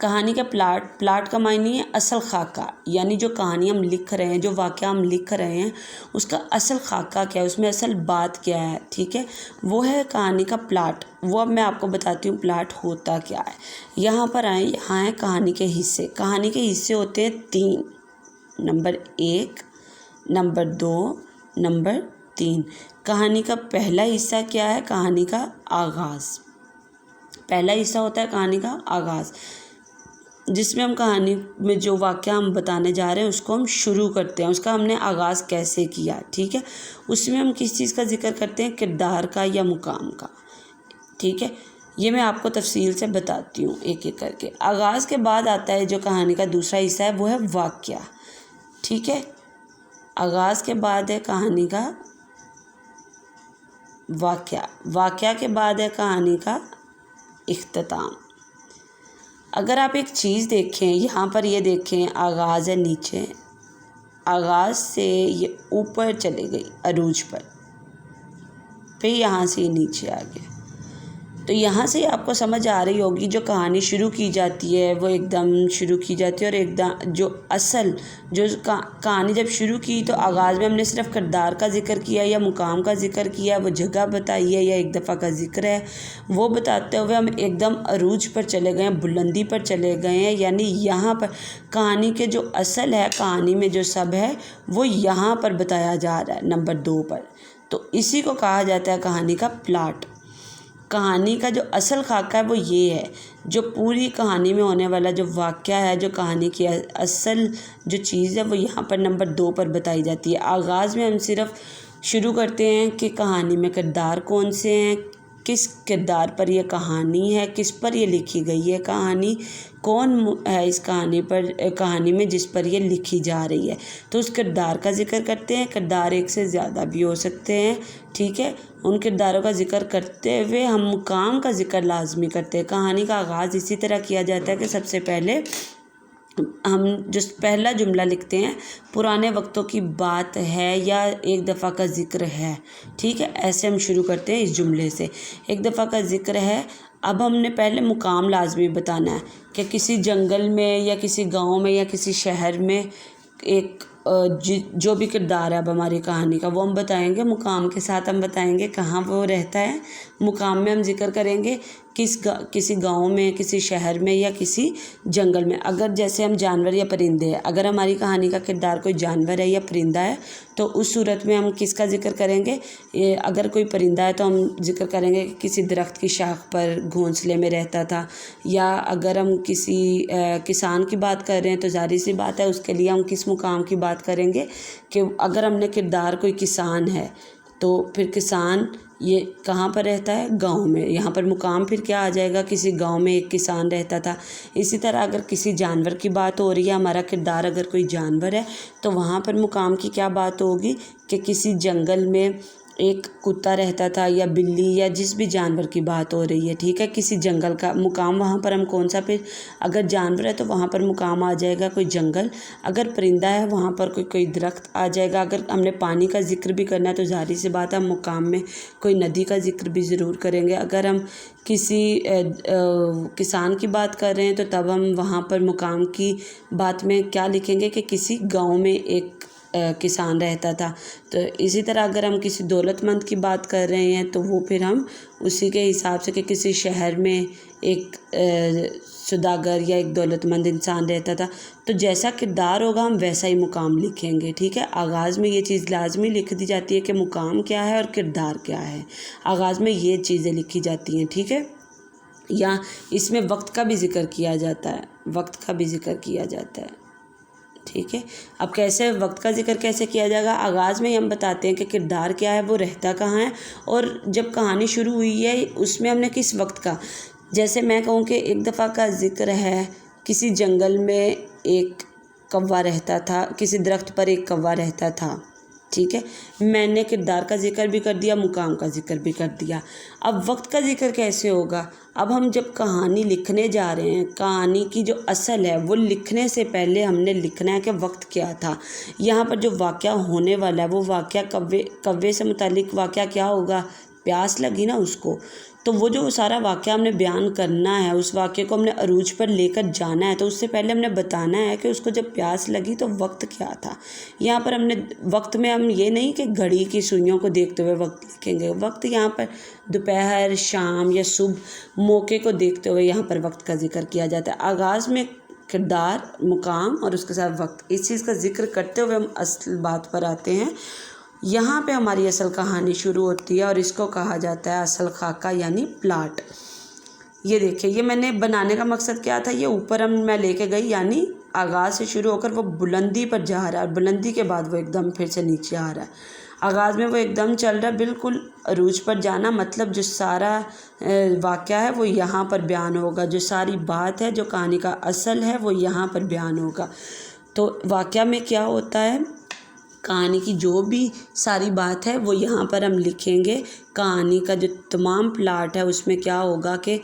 کہانی کا پلاٹ کا معنی ہے اصل خاکہ، یعنی جو کہانی ہم لکھ رہے ہیں، جو واقعہ ہم لکھ رہے ہیں، اس کا اصل خاکہ کیا ہے، اس میں اصل بات کیا ہے، ٹھیک ہے، وہ ہے کہانی کا پلاٹ۔ وہ اب میں آپ کو بتاتی ہوں پلاٹ ہوتا کیا ہے۔ یہاں پر آئیں، یہاں ہیں کہانی کے حصے۔ کہانی کے حصے ہوتے ہیں 3، نمبر 1، نمبر 2، نمبر 3۔ کہانی کا پہلا حصہ کیا ہے؟ کہانی کا آغاز۔ پہلا حصہ ہوتا ہے کہانی کا آغاز، جس میں ہم کہانی میں جو واقعہ ہم بتانے جا رہے ہیں اس کو ہم شروع کرتے ہیں، اس کا ہم نے آغاز کیسے کیا، ٹھیک ہے۔ اس میں ہم کس چیز کا ذکر کرتے ہیں؟ کردار کا یا مقام کا، ٹھیک ہے۔ یہ میں آپ کو تفصیل سے بتاتی ہوں ایک ایک کر کے۔ آغاز کے بعد آتا ہے جو کہانی کا دوسرا حصہ ہے، وہ ہے واقعہ، ٹھیک ہے۔ آغاز کے بعد ہے کہانی کا واقعہ، واقعہ کے بعد ہے کہانی کا اختتام۔ اگر آپ ایک چیز دیکھیں، یہاں پر یہ دیکھیں، آغاز ہے نیچے، آغاز سے یہ اوپر چلے گئی عروج پر، پھر یہاں سے یہ نیچے آ گیا، تو یہاں سے آپ کو سمجھ آ رہی ہوگی جو کہانی شروع کی جاتی ہے وہ ایک دم شروع کی جاتی ہے، اور ایک دم جو کہانی جب شروع کی تو آغاز میں ہم نے صرف کردار کا ذکر کیا یا مقام کا ذکر کیا، وہ جگہ بتائی ہے یا ایک دفعہ کا ذکر ہے، وہ بتاتے ہوئے ہم ایک دم عروج پر چلے گئے ہیں، بلندی پر چلے گئے ہیں، یعنی یہاں پر کہانی کے جو اصل ہے، کہانی میں جو سب ہے وہ یہاں پر بتایا جا رہا ہے نمبر 2 پر، تو اسی کو کہا جاتا ہے کہانی کا پلاٹ۔ کہانی کا جو اصل خاکہ ہے وہ یہ ہے، جو پوری کہانی میں ہونے والا جو واقعہ ہے، جو کہانی کی اصل جو چیز ہے وہ یہاں پر نمبر 2 پر بتائی جاتی ہے۔ آغاز میں ہم صرف شروع کرتے ہیں کہ کہانی میں کردار کون سے ہیں، کس کردار پر یہ کہانی ہے، کس پر یہ لکھی گئی ہے کہانی، کون ہے اس کہانی میں جس پر یہ لکھی جا رہی ہے، تو اس کردار کا ذکر کرتے ہیں۔ کردار ایک سے زیادہ بھی ہو سکتے ہیں، ٹھیک ہے۔ ان کرداروں کا ذکر کرتے ہوئے ہم مقام کا ذکر لازمی کرتے ہیں۔ کہانی کا آغاز اسی طرح کیا جاتا ہے کہ سب سے پہلے ہم جو پہلا جملہ لکھتے ہیں، پرانے وقتوں کی بات ہے یا ایک دفعہ کا ذکر ہے، ٹھیک ہے، ایسے ہم شروع کرتے ہیں اس جملے سے، ایک دفعہ کا ذکر ہے۔ اب ہم نے پہلے مقام لازمی بتانا ہے کہ کسی جنگل میں یا کسی گاؤں میں یا کسی شہر میں ایک جو بھی کردار ہے اب ہماری کہانی کا وہ ہم بتائیں گے، مقام کے ساتھ ہم بتائیں گے کہاں وہ رہتا ہے، مقام میں ہم ذکر کریں گے کسی گاؤں میں، کسی شہر میں یا کسی جنگل میں۔ اگر جیسے ہم جانور یا پرندے ہیں، اگر ہماری کہانی کا کردار کوئی جانور ہے یا پرندہ ہے تو اس صورت میں ہم کس کا ذکر کریں گے؟ اگر کوئی پرندہ ہے تو ہم ذکر کریں گے کہ کسی درخت کی شاخ پر گھونسلے میں رہتا تھا، یا اگر ہم کسی کسان کی بات کر رہے ہیں تو ظاہر سی بات ہے اس کے لیے ہم کس مقام کی بات کریں گے کہ اگر ہم نے کردار کوئی کسان ہے تو پھر کسان یہ کہاں پر رہتا ہے؟ گاؤں میں، یہاں پر مقام پھر کیا آ جائے گا؟ کسی گاؤں میں ایک کسان رہتا تھا۔ اسی طرح اگر کسی جانور کی بات ہو رہی ہے، ہمارا کردار اگر کوئی جانور ہے تو وہاں پر مقام کی کیا بات ہوگی کہ کسی جنگل میں ایک کتا رہتا تھا یا بلی یا جس بھی جانور کی بات ہو رہی ہے، ٹھیک ہے، کسی جنگل کا مقام وہاں پر ہم کون سا، پھر اگر جانور ہے تو وہاں پر مقام آ جائے گا کوئی جنگل، اگر پرندہ ہے وہاں پر کوئی درخت آ جائے گا، اگر ہم نے پانی کا ذکر بھی کرنا ہے تو ظاہر سی بات ہے ہم مقام میں کوئی ندی کا ذکر بھی ضرور کریں گے، اگر ہم کسی کسان کی بات کر رہے ہیں تو تب ہم وہاں پر مقام کی بات میں کیا لکھیں گے کہ کسی گاؤں میں ایک کسان رہتا تھا۔ تو اسی طرح اگر ہم کسی دولت مند کی بات کر رہے ہیں تو وہ پھر ہم اسی کے حساب سے کہ کسی شہر میں ایک سوداگر یا ایک دولت مند انسان رہتا تھا، تو جیسا کردار ہوگا ہم ویسا ہی مقام لکھیں گے، ٹھیک ہے۔ آغاز میں یہ چیز لازمی لکھ دی جاتی ہے کہ مقام کیا ہے اور کردار کیا ہے، آغاز میں یہ چیزیں لکھی جاتی ہیں، ٹھیک ہے۔ یا اس میں وقت کا بھی ذکر کیا جاتا ہے، وقت کا بھی ذکر کیا جاتا ہے، ٹھیک ہے۔ اب کیسے وقت کا ذکر کیسے کیا جائے گا؟ آغاز میں ہی ہم بتاتے ہیں کہ کردار کیا ہے، وہ رہتا کہاں ہے، اور جب کہانی شروع ہوئی ہے اس میں ہم نے کس وقت کا، جیسے میں کہوں کہ ایک دفعہ کا ذکر ہے کسی جنگل میں ایک کوا رہتا تھا، کسی درخت پر ایک کوا رہتا تھا، ٹھیک ہے، میں نے کردار کا ذکر بھی کر دیا، مقام کا ذکر بھی کر دیا۔ اب وقت کا ذکر کیسے ہوگا؟ اب ہم جب کہانی لکھنے جا رہے ہیں، کہانی کی جو اصل ہے وہ لکھنے سے پہلے ہم نے لکھنا ہے کہ وقت کیا تھا، یہاں پر جو واقعہ ہونے والا ہے وہ واقعہ کوے سے متعلق واقعہ کیا ہوگا؟ پیاس لگی نا اس کو، تو وہ جو سارا واقعہ ہم نے بیان کرنا ہے، اس واقعے کو ہم نے عروج پر لے کر جانا ہے، تو اس سے پہلے ہم نے بتانا ہے کہ اس کو جب پیاس لگی تو وقت کیا تھا۔ یہاں پر ہم نے وقت میں ہم یہ نہیں کہ گھڑی کی سوئیوں کو دیکھتے ہوئے وقت لکھیں گے، وقت یہاں پر دوپہر، شام یا صبح موقع کو دیکھتے ہوئے یہاں پر وقت کا ذکر کیا جاتا ہے۔ آغاز میں کردار، مقام اور اس کے ساتھ وقت، اس چیز کا ذکر کرتے ہوئے ہم اصل بات پر آتے ہیں۔ یہاں پہ ہماری اصل کہانی شروع ہوتی ہے اور اس کو کہا جاتا ہے اصل خاکہ یعنی پلاٹ۔ یہ دیکھیں، یہ میں نے بنانے کا مقصد کیا تھا، یہ اوپر میں لے کے گئی، یعنی آغاز سے شروع ہو کر وہ بلندی پر جا رہا ہے اور بلندی کے بعد وہ ایک دم پھر سے نیچے آ رہا ہے۔ آغاز میں وہ ایک دم چل رہا ہے، بالکل عروج پر جانا، مطلب جو سارا واقعہ ہے وہ یہاں پر بیان ہوگا، جو ساری بات ہے، جو کہانی کا اصل ہے وہ یہاں پر بیان ہوگا۔ تو واقعہ میں کیا ہوتا ہے، کہانی کی جو بھی ساری بات ہے وہ یہاں پر ہم لکھیں گے۔ کہانی کا جو تمام پلاٹ ہے اس میں کیا ہوگا کہ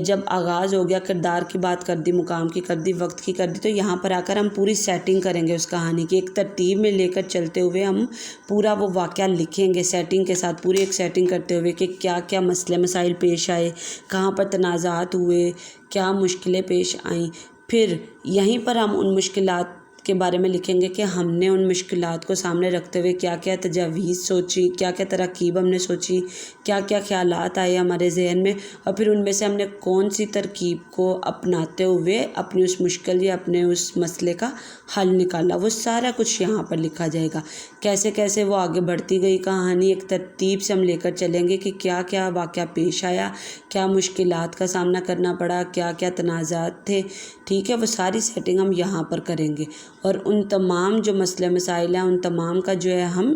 جب آغاز ہو گیا، کردار کی بات کر دی، مقام کی کر دی، وقت کی کر دی، تو یہاں پر آ کر ہم پوری سیٹنگ کریں گے اس کہانی کی، ایک ترتیب میں لے کر چلتے ہوئے ہم پورا وہ واقعہ لکھیں گے سیٹنگ کے ساتھ، پوری ایک سیٹنگ کرتے ہوئے کہ کیا کیا مسئلے مسائل پیش آئے، کہاں پر تنازعات ہوئے، کیا مشکلیں پیش آئیں۔ پھر یہیں پر ہم ان مشکلات کے بارے میں لکھیں گے کہ ہم نے ان مشکلات کو سامنے رکھتے ہوئے کیا کیا تجاویز سوچی، کیا کیا تراکیب ہم نے سوچی، کیا کیا خیالات آئے ہمارے ذہن میں، اور پھر ان میں سے ہم نے کون سی ترکیب کو اپناتے ہوئے اپنی اس مشکل یا اپنے اس مسئلے کا حل نکالا۔ وہ سارا کچھ یہاں پر لکھا جائے گا، کیسے کیسے وہ آگے بڑھتی گئی کہانی، ایک ترتیب سے ہم لے کر چلیں گے کہ کیا کیا واقعہ پیش آیا، کیا مشکلات کا سامنا کرنا پڑا، کیا کیا تنازعات تھے، ٹھیک ہے۔ وہ ساری سیٹنگ ہم یہاں پر کریں گے اور ان تمام جو مسئلے مسائل ہیں ان تمام کا جو ہے ہم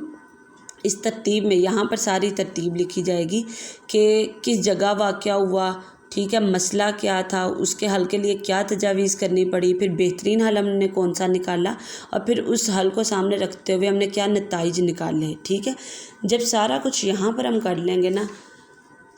اس ترتیب میں، یہاں پر ساری ترتیب لکھی جائے گی کہ کس جگہ واقعہ ہوا، ٹھیک ہے، مسئلہ کیا تھا، اس کے حل کے لیے کیا تجاویز کرنی پڑی، پھر بہترین حل ہم نے کون سا نکالا، اور پھر اس حل کو سامنے رکھتے ہوئے ہم نے کیا نتائج نکالے، ٹھیک ہے۔ جب سارا کچھ یہاں پر ہم کر لیں گے نا،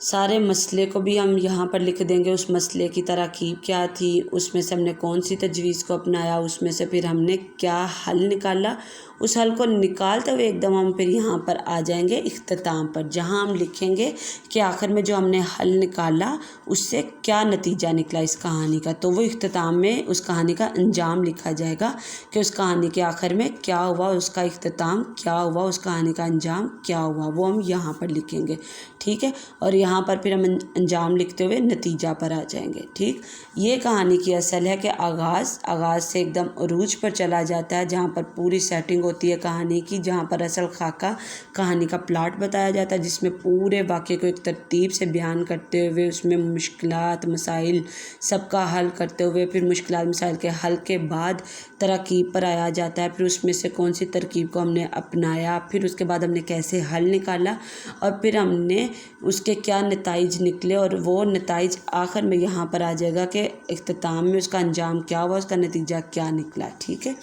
سارے مسئلے کو بھی ہم یہاں پر لکھ دیں گے، اس مسئلے کی تراکیب کیا تھی، اس میں سے ہم نے کون سی تجویز کو اپنایا، اس میں سے پھر ہم نے کیا حل نکالا، اس حل کو نکالتے ہوئے ایک دم ہم پھر یہاں پر آ جائیں گے اختتام پر، جہاں ہم لکھیں گے کہ آخر میں جو ہم نے حل نکالا اس سے کیا نتیجہ نکلا اس کہانی کا۔ تو وہ اختتام میں اس کہانی کا انجام لکھا جائے گا کہ اس کہانی کے آخر میں کیا ہوا، اس کا اختتام کیا ہوا، اس کہانی کا انجام کیا ہوا، وہ ہم یہاں پر لکھیں گے، ٹھیک ہے۔ اور یہاں پر پھر ہم انجام لکھتے ہوئے نتیجہ پر آ جائیں گے، ٹھیک۔ یہ کہانی کی اصل ہے کہ آغاز سے ایک دم عروج پر چلا جاتا ہے، جہاں پر پوری سیٹنگ ہوتی ہے کہانی کی، جہاں پر اصل خاکہ کہانی کا پلاٹ بتایا جاتا ہے، جس میں پورے واقعے کو ایک ترتیب سے بیان کرتے ہوئے اس میں مشکلات مسائل سب کا حل کرتے ہوئے، پھر مشکلات مسائل کے حل کے بعد تراکیب پر آیا جاتا ہے، پھر اس میں سے کون سی ترکیب کو ہم نے اپنایا، پھر اس کے بعد ہم نے کیسے حل نکالا، اور پھر ہم نے اس کے کیا نتائج نکلے، اور وہ نتائج آخر میں یہاں پر آ جائے گا کہ اختتام میں اس کا انجام کیا ہوا، اس کا نتیجہ کیا نکلا، ٹھیک ہے۔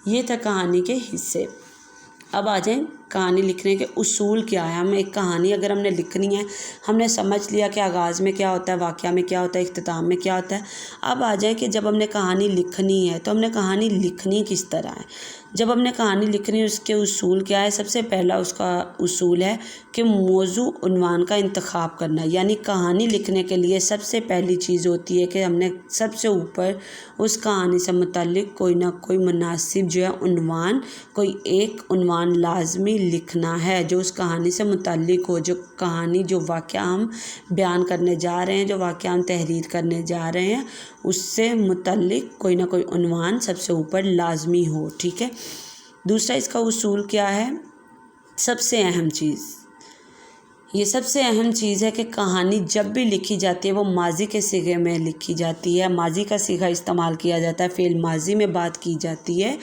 یہ تھا کہانی کے حصے۔ اب آ جائیں کہانی لکھنے کے اصول کیا ہے۔ ہم ایک کہانی اگر ہم نے لکھنی ہے، ہم نے سمجھ لیا کہ آغاز میں کیا ہوتا ہے، واقعہ میں کیا ہوتا ہے، اختتام میں کیا ہوتا ہے۔ اب آ جائیں کہ جب ہم نے کہانی لکھنی ہے تو ہم نے کہانی لکھنی کس طرح ہے۔ جب ہم نے کہانی لکھنی ہے اس کے اصول کیا ہے۔ سب سے پہلا اس کا اصول ہے کہ موضوع عنوان کا انتخاب کرنا، یعنی کہانی لکھنے کے لیے سب سے پہلی چیز ہوتی ہے کہ ہم نے سب سے اوپر اس کہانی سے متعلق کوئی نہ کوئی مناسب جو ہے عنوان، کوئی ایک عنوان لازمی لکھنا ہے جو اس کہانی سے متعلق ہو، جو کہانی، جو واقعہ ہم بیان کرنے جا رہے ہیں، جو واقعہ ہم تحریر کرنے جا رہے ہیں، اس سے متعلق کوئی نہ کوئی عنوان سب سے اوپر لازمی ہو، ٹھیک ہے۔ دوسرا اس کا اصول کیا ہے، سب سے اہم چیز، یہ سب سے اہم چیز ہے کہ کہانی جب بھی لکھی جاتی ہے وہ ماضی کے صیغے میں لکھی جاتی ہے، ماضی کا صیغہ استعمال کیا جاتا ہے، فعل ماضی میں بات کی جاتی ہے،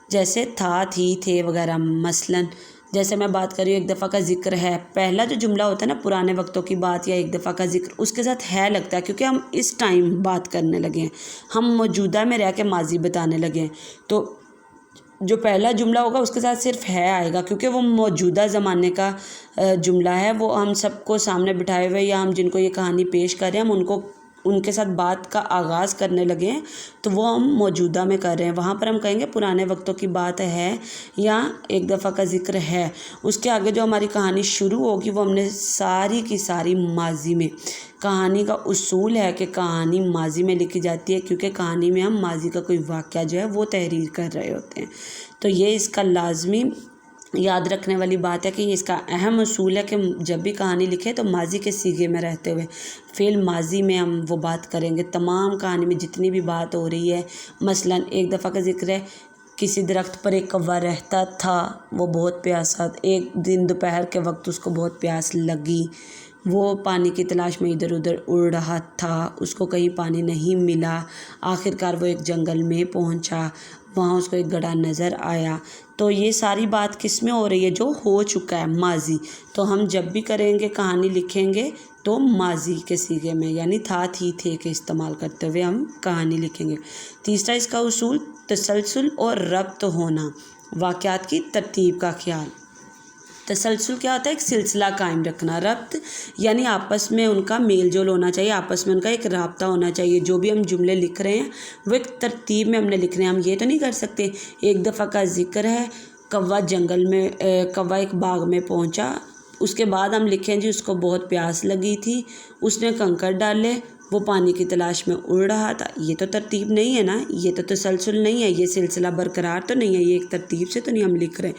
جیسے تھا، تھی، تھے وغیرہ۔ مثلاً جیسے میں بات کر رہی ہوں، ایک دفعہ کا ذکر ہے، پہلا جو جملہ ہوتا ہے نا پرانے وقتوں کی بات یا ایک دفعہ کا ذکر، اس کے ساتھ ہے لگتا ہے کیونکہ ہم اس ٹائم بات کرنے لگے ہیں، ہم موجودہ میں رہ کے ماضی بتانے لگے ہیں، تو جو پہلا جملہ ہوگا اس کے ساتھ صرف ہے آئے گا کیونکہ وہ موجودہ زمانے کا جملہ ہے، وہ ہم سب کو سامنے بٹھائے ہوئے یا ہم جن کو یہ کہانی پیش کر رہے ہیں ہم ان کو ان کے ساتھ بات کا آغاز کرنے لگے ہیں تو وہ ہم موجودہ میں کر رہے ہیں. وہاں پر ہم کہیں گے پرانے وقتوں کی بات ہے یا ایک دفعہ کا ذکر ہے. اس کے آگے جو ہماری کہانی شروع ہوگی وہ ہم نے ساری کی ساری ماضی میں. کہانی کا اصول ہے کہ کہانی ماضی میں لکھی جاتی ہے کیونکہ کہانی میں ہم ماضی کا کوئی واقعہ جو ہے وہ تحریر کر رہے ہوتے ہیں. تو یہ اس کا لازمی یاد رکھنے والی بات ہے کہ اس کا اہم اصول ہے کہ جب بھی کہانی لکھے تو ماضی کے صیغے میں رہتے ہوئے فعل ماضی میں ہم وہ بات کریں گے. تمام کہانی میں جتنی بھی بات ہو رہی ہے، مثلا ایک دفعہ کا ذکر ہے، کسی درخت پر ایک کوا رہتا تھا، وہ بہت پیاسا، ایک دن دوپہر کے وقت اس کو بہت پیاس لگی، وہ پانی کی تلاش میں ادھر ادھر اڑ رہا تھا، اس کو کہیں پانی نہیں ملا، آخرکار وہ ایک جنگل میں پہنچا، وہاں اس کو ایک گڑھا نظر آیا. تو یہ ساری بات کس میں ہو رہی ہے؟ جو ہو چکا ہے، ماضی. تو ہم جب بھی کریں گے کہانی لکھیں گے تو ماضی کے صیغے میں یعنی تھا، تھی، تھے کے استعمال کرتے ہوئے ہم کہانی لکھیں گے. تیسرا اس کا اصول تسلسل اور ربط ہونا، واقعات کی ترتیب کا خیال. تسلسل کیا ہوتا ہے؟ ایک سلسلہ قائم رکھنا. ربط یعنی آپس میں ان کا میل جول ہونا چاہیے، آپس میں ان کا ایک رابطہ ہونا چاہیے. جو بھی ہم جملے لکھ رہے ہیں وہ ایک ترتیب میں ہم نے لکھنے ہیں. ہم یہ تو نہیں کر سکتے ایک دفعہ کا ذکر ہے، کوا ایک باغ میں پہنچا، اس کے بعد ہم لکھیں جی اس کو بہت پیاس لگی تھی، اس نے کنکر ڈالے، وہ پانی کی تلاش میں اڑ رہا تھا. یہ تو ترتیب نہیں ہے نا، یہ تو تسلسل نہیں ہے، یہ سلسلہ برقرار تو نہیں ہے، یہ ایک ترتیب سے تو نہیں ہم لکھ رہے.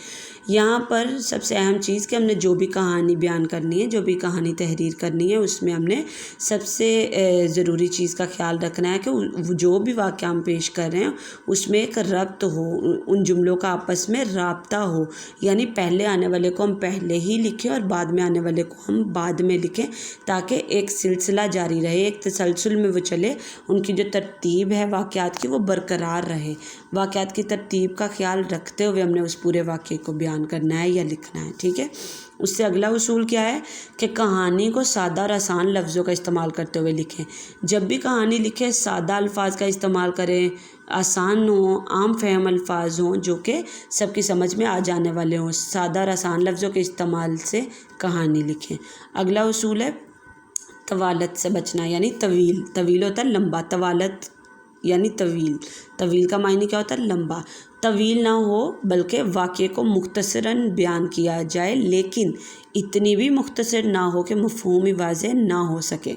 یہاں پر سب سے اہم چیز کہ ہم نے جو بھی کہانی بیان کرنی ہے، جو بھی کہانی تحریر کرنی ہے، اس میں ہم نے سب سے ضروری چیز کا خیال رکھنا ہے کہ جو بھی واقعہ ہم پیش کر رہے ہیں اس میں ایک ربط ہو، ان جملوں کا آپس میں رابطہ ہو. یعنی پہلے آنے والے کو ہم پہلے ہی لکھیں اور بعد میں آنے والے کو ہم بعد میں لکھیں تاکہ ایک سلسلہ جاری رہے، ایک تسلسل میں وہ چلے، ان کی جو ترتیب ہے واقعات کی وہ برقرار رہے. واقعات کی ترتیب کا خیال رکھتے ہوئے ہم نے اس پورے واقعے کو بیان کرنا ہے یا لکھنا ہے. ٹھیک ہے. اس سے اگلا اصول کیا ہے کہ کہانی کو سادہ اور آسان لفظوں کا استعمال کرتے ہوئے لکھیں. جب بھی کہانی لکھیں سادہ الفاظ کا استعمال کریں، آسان ہوں، عام فہم الفاظ ہوں جو کہ سب کی سمجھ میں آ جانے والے ہوں. سادہ اور آسان لفظوں کے استعمال سے کہانی لکھیں. اگلا اصول ہے طوالت سے بچنا، یعنی طویل ہوتا ہے لمبا، طوالت یعنی طویل کا معنی کیا ہوتا ہے؟ لمبا. طویل نہ ہو بلکہ واقعے کو مختصراً بیان کیا جائے، لیکن اتنی بھی مختصر نہ ہو کہ مفہوم ہی واضح نہ ہو سکے.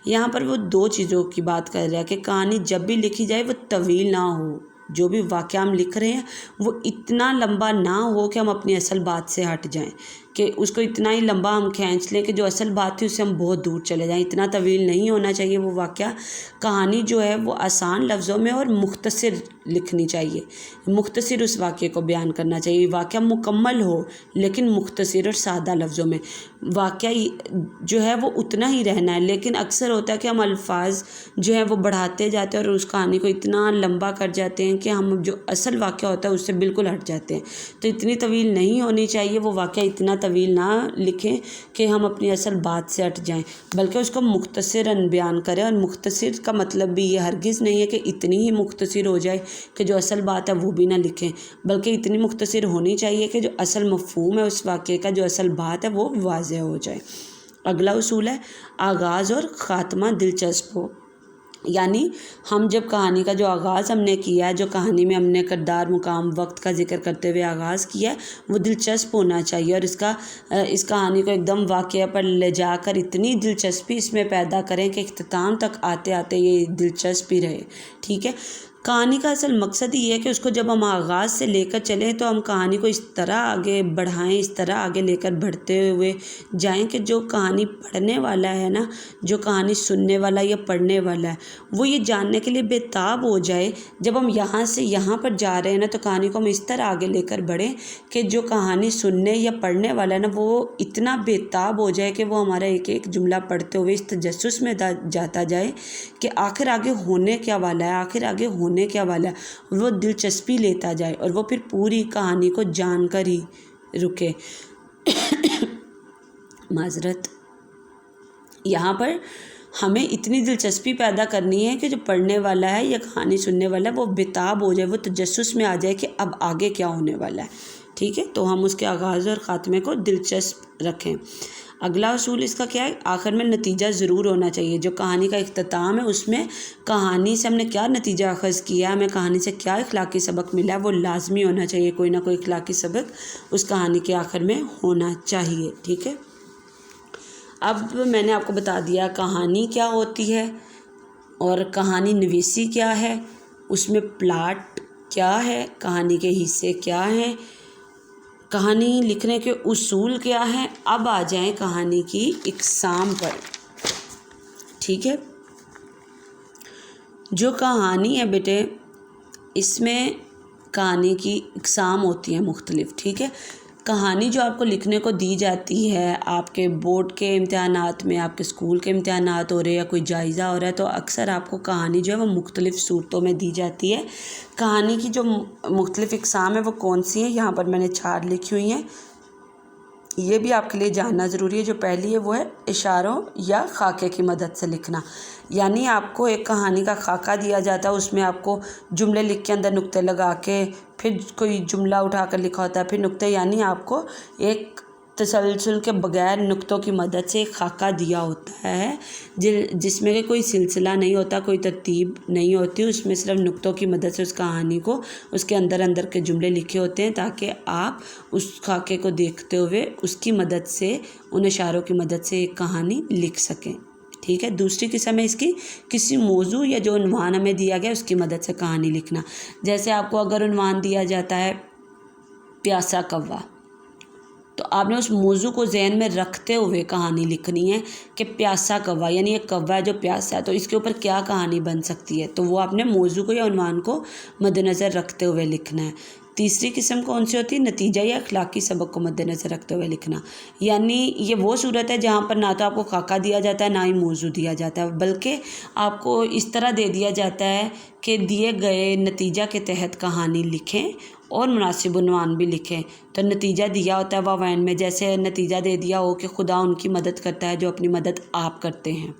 یہاں پر وہ دو چیزوں کی بات کر رہا ہے کہ کہانی جب بھی لکھی جائے وہ طویل نہ ہو، جو بھی واقعہ ہم لکھ رہے ہیں وہ اتنا لمبا نہ ہو کہ ہم اپنی اصل بات سے ہٹ جائیں، کہ اس کو اتنا ہی لمبا ہم کھینچ لیں کہ جو اصل بات تھی اس سے ہم بہت دور چلے جائیں. اتنا طویل نہیں ہونا چاہیے وہ واقعہ. کہانی جو ہے وہ آسان لفظوں میں اور مختصر لکھنی چاہیے، مختصر اس واقعے کو بیان کرنا چاہیے. واقعہ مکمل ہو لیکن مختصر اور سادہ لفظوں میں. واقعہ جو ہے وہ اتنا ہی رہنا ہے، لیکن اکثر ہوتا ہے کہ ہم الفاظ جو ہے وہ بڑھاتے جاتے ہیں اور اس کہانی کو اتنا لمبا کر جاتے ہیں کہ ہم جو اصل واقعہ ہوتا ہے اس سے بالکل ہٹ جاتے ہیں. تو اتنی طویل نہیں ہونی چاہیے وہ واقعہ، اتنا طویل نہ لکھیں کہ ہم اپنی اصل بات سے ہٹ جائیں، بلکہ اس کو مختصراً بیان کریں. اور مختصر کا مطلب بھی یہ ہرگز نہیں ہے کہ اتنی ہی مختصر ہو جائے کہ جو اصل بات ہے وہ بھی نہ لکھیں، بلکہ اتنی مختصر ہونی چاہیے کہ جو اصل مفہوم ہے اس واقعے کا، جو اصل بات ہے وہ واضح ہو جائے. اگلا اصول ہے آغاز اور خاتمہ دلچسپ ہو. یعنی ہم جب کہانی کا جو آغاز ہم نے کیا ہے، جو کہانی میں ہم نے کردار، مقام، وقت کا ذکر کرتے ہوئے آغاز کیا ہے وہ دلچسپ ہونا چاہیے، اور اس کہانی کو ایک دم واقعہ پر لے جا کر اتنی دلچسپی اس میں پیدا کریں کہ اختتام تک آتے آتے یہ دلچسپی رہے. ٹھیک ہے. کہانی کا اصل مقصد یہ ہے کہ اس کو جب ہم آغاز سے لے کر چلیں تو ہم کہانی کو اس طرح آگے بڑھائیں، اس طرح آگے لے کر بڑھتے ہوئے جائیں کہ جو کہانی پڑھنے والا ہے نا، جو کہانی سننے والا یا پڑھنے والا ہے، وہ یہ جاننے کے لیے بےتاب ہو جائے جب ہم یہاں سے یہاں پر جا رہے ہیں نا، تو کہانی کو ہم اس طرح آگے لے کر بڑھیں کہ جو کہانی سننے یا پڑھنے والا ہے نا وہ اتنا بےتاب ہو جائے کہ وہ ہمارا ایک ایک جملہ پڑھتے ہوئے اس تجسس میں جاتا جائے کہ آخر آگے ہونے کیا والا ہے، آخر آگے ہونے کیا والا ہے، وہ دلچسپی لیتا جائے اور وہ پھر پوری کہانی کو جان کر ہی رکے. معذرت. یہاں پر ہمیں اتنی دلچسپی پیدا کرنی ہے کہ جو پڑھنے والا ہے یا کہانی سننے والا ہے وہ بےتاب ہو جائے، وہ تجسس میں آ جائے کہ اب آگے کیا ہونے والا ہے. ٹھیک ہے، تو ہم اس کے آغاز اور خاتمے کو دلچسپ رکھیں۔ اگلا اصول اس کا کیا ہے؟ آخر میں نتیجہ ضرور ہونا چاہیے۔ جو کہانی کا اختتام ہے اس میں کہانی سے ہم نے کیا نتیجہ اخذ کیا، ہمیں کہانی سے کیا اخلاقی سبق ملا، وہ لازمی ہونا چاہیے۔ کوئی نہ کوئی اخلاقی سبق اس کہانی کے آخر میں ہونا چاہیے، ٹھیک ہے۔ اب میں نے آپ کو بتا دیا کہانی کیا ہوتی ہے اور کہانی نویسی کیا ہے، اس میں پلاٹ کیا ہے، کہانی کے حصے کیا ہیں، کہانی لکھنے کے اصول کیا ہیں۔ اب آ جائیں کہانی کی اقسام پر، ٹھیک ہے۔ جو کہانی ہے بیٹے، اس میں کہانی کی اقسام ہوتی ہیں مختلف، ٹھیک ہے۔ کہانی جو آپ کو لکھنے کو دی جاتی ہے، آپ کے بورڈ کے امتحانات میں، آپ کے اسکول کے امتحانات ہو رہے ہیں یا کوئی جائزہ ہو رہا ہے، تو اکثر آپ کو کہانی جو ہے وہ مختلف صورتوں میں دی جاتی ہے۔ کہانی کی جو مختلف اقسام ہیں وہ کون سی ہیں، یہاں پر میں نے 4 لکھی ہوئی ہیں، یہ بھی آپ کے لیے جاننا ضروری ہے۔ جو پہلی ہے وہ ہے اشاروں یا خاکے کی مدد سے لکھنا، یعنی آپ کو ایک کہانی کا خاکہ دیا جاتا ہے، اس میں آپ کو جملے لکھ کے اندر نقطے لگا کے پھر کوئی جملہ اٹھا کر لکھا ہوتا ہے، پھر نقطے، یعنی آپ کو ایک تسلسل کے بغیر نقطوں کی مدد سے ایک خاکہ دیا ہوتا ہے، جس میں کہ کوئی سلسلہ نہیں ہوتا، کوئی ترتیب نہیں ہوتی، اس میں صرف نقطوں کی مدد سے اس کہانی کو، اس کے اندر اندر کے جملے لکھے ہوتے ہیں تاکہ آپ اس خاکے کو دیکھتے ہوئے اس کی مدد سے، ان اشاروں کی مدد سے ایک کہانی لکھ سکیں، ٹھیک ہے۔ دوسری قسم ہے اس کی کسی موضوع یا جو عنوان ہمیں دیا گیا اس کی مدد سے کہانی لکھنا۔ جیسے آپ کو اگر عنوان دیا جاتا ہے پیاسا کوا، تو آپ نے اس موضوع کو ذہن میں رکھتے ہوئے کہانی لکھنی ہے کہ پیاسا کوا، یعنی ایک کوا ہے جو پیاسا ہے، تو اس کے اوپر کیا کہانی بن سکتی ہے، تو وہ آپ نے موضوع کو یا عنوان کو مد نظر رکھتے ہوئے لکھنا ہے۔ تیسری قسم کون سی ہوتی ہے؟ نتیجہ یا اخلاقی سبق کو مد نظر رکھتے ہوئے لکھنا، یعنی یہ وہ صورت ہے جہاں پر نہ تو آپ کو خاکہ دیا جاتا ہے نہ ہی موضوع دیا جاتا ہے، بلکہ آپ کو اس طرح دے دیا جاتا ہے کہ دیے گئے نتیجہ کے تحت کہانی لکھیں اور مناسب عنوان بھی لکھیں۔ تو نتیجہ دیا ہوتا ہے واوین میں، جیسے نتیجہ دے دیا ہو کہ خدا ان کی مدد کرتا ہے جو اپنی مدد آپ کرتے ہیں،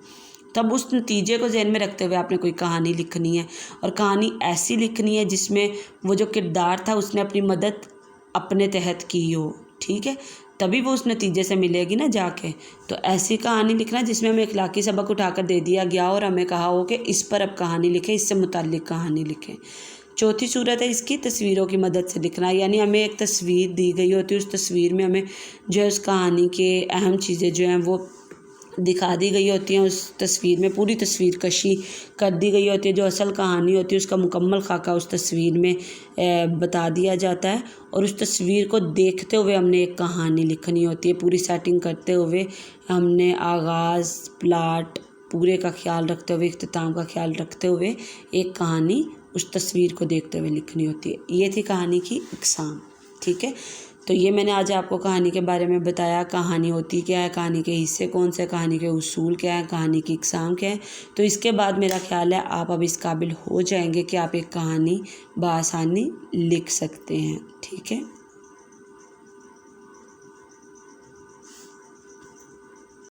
تب اس نتیجے کو ذہن میں رکھتے ہوئے آپ نے کوئی کہانی لکھنی ہے، اور کہانی ایسی لکھنی ہے جس میں وہ جو کردار تھا اس نے اپنی مدد اپنے تحت کی ہو، ٹھیک ہے، تبھی وہ اس نتیجے سے ملے گی نا جا کے۔ تو ایسی کہانی لکھنا جس میں ہمیں اخلاقی سبق اٹھا کر دے دیا گیا اور ہمیں کہا ہو کہ اس پر اب کہانی لکھیں، اس سے متعلق کہانی لکھیں۔ چوتھی صورت ہے اس کی تصویروں کی مدد سے لکھنا، یعنی ہمیں ایک تصویر دی گئی ہوتی ہے، اس تصویر میں ہمیں جو ہے اس کہانی کے اہم چیزیں جو ہیں وہ دکھا دی گئی ہوتی ہیں، اس تصویر میں پوری تصویر کشی کر دی گئی ہوتی ہے، جو اصل کہانی ہوتی ہے اس کا مکمل خاکہ اس تصویر میں بتا دیا جاتا ہے، اور اس تصویر کو دیکھتے ہوئے ہم نے ایک کہانی لکھنی ہوتی ہے، پوری سیٹنگ کرتے ہوئے ہم نے آغاز، پلاٹ پورے کا خیال رکھتے ہوئے، اختتام کا خیال رکھتے ہوئے ایک کہانی اس تصویر کو دیکھتے ہوئے لکھنی ہوتی ہے۔ یہ تھی کہانی کی اقسام، ٹھیک ہے۔ تو یہ میں نے آج آپ کو کہانی کے بارے میں بتایا، کہانی ہوتی کیا ہے، کہانی کے حصے کون سے، کہانی کے اصول کیا ہیں، کہانی کی اقسام کیا ہے۔ تو اس کے بعد میرا خیال ہے آپ اب اس قابل ہو جائیں گے کہ آپ ایک کہانی بآسانی لکھ سکتے ہیں، ٹھیک ہے۔